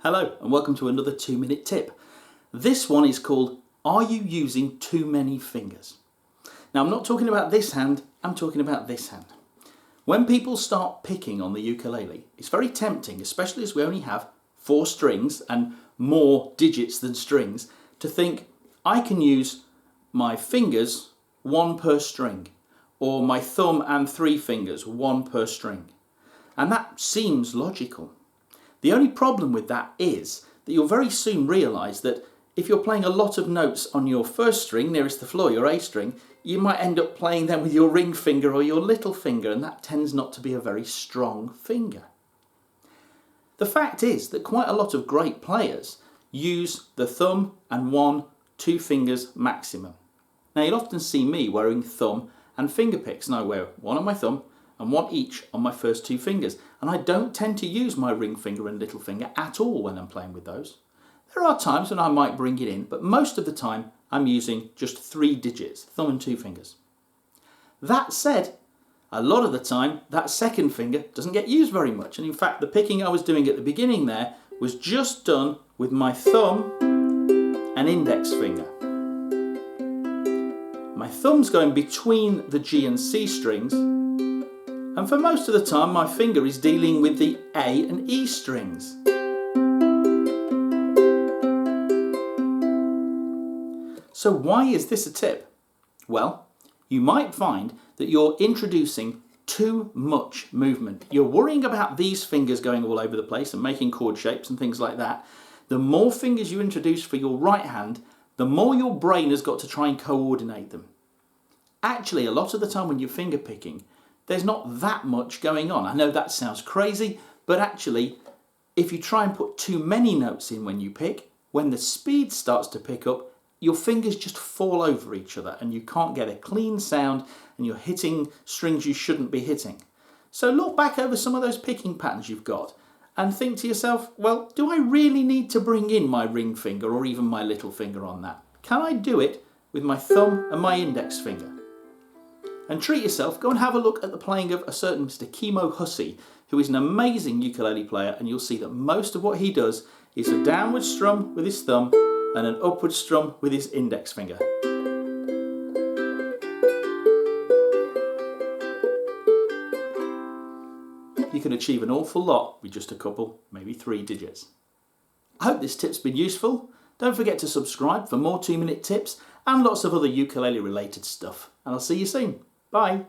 Hello and welcome to another 2-minute tip. This one is called, are you using too many fingers? Now I'm not talking about this hand, I'm talking about this hand. When people start picking on the ukulele, it's very tempting, especially as we only have 4 strings and more digits than strings, to think I can use my fingers 1 per string, or my thumb and 3 fingers 1 per string. And that seems logical. The only problem with that is that you'll very soon realise that if you're playing a lot of notes on your first string nearest the floor, your A string, you might end up playing them with your ring finger or your little finger, and that tends not to be a very strong finger. The fact is that quite a lot of great players use the thumb and 1-2 fingers maximum. Now you'll often see me wearing thumb and finger picks, and I wear 1 on my thumb and 1 each on my first 2 fingers. And I don't tend to use my ring finger and little finger at all when I'm playing with those. There are times when I might bring it in, but most of the time I'm using just 3 digits, thumb and 2 fingers. That said, a lot of the time that second finger doesn't get used very much. And in fact, the picking I was doing at the beginning there was just done with my thumb and index finger. My thumb's going between the G and C strings, and for most of the time my finger is dealing with the A and E strings. So why is this a tip? Well, you might find that you're introducing too much movement. You're worrying about these fingers going all over the place and making chord shapes and things like that. The more fingers you introduce for your right hand, the more your brain has got to try and coordinate them. Actually, a lot of the time when you're finger picking, there's not that much going on. I know that sounds crazy, but actually, if you try and put too many notes in when you pick, when the speed starts to pick up, your fingers just fall over each other and you can't get a clean sound and you're hitting strings you shouldn't be hitting. So look back over some of those picking patterns you've got and think to yourself, well, do I really need to bring in my ring finger or even my little finger on that? Can I do it with my thumb and my index finger? And treat yourself, go and have a look at the playing of a certain Mr. Kimo Hussey, who is an amazing ukulele player, and you'll see that most of what he does is a downward strum with his thumb and an upward strum with his index finger. You can achieve an awful lot with just a couple, maybe 3 digits. I hope this tip's been useful. Don't forget to subscribe for more 2-minute tips and lots of other ukulele related stuff. And I'll see you soon. Bye.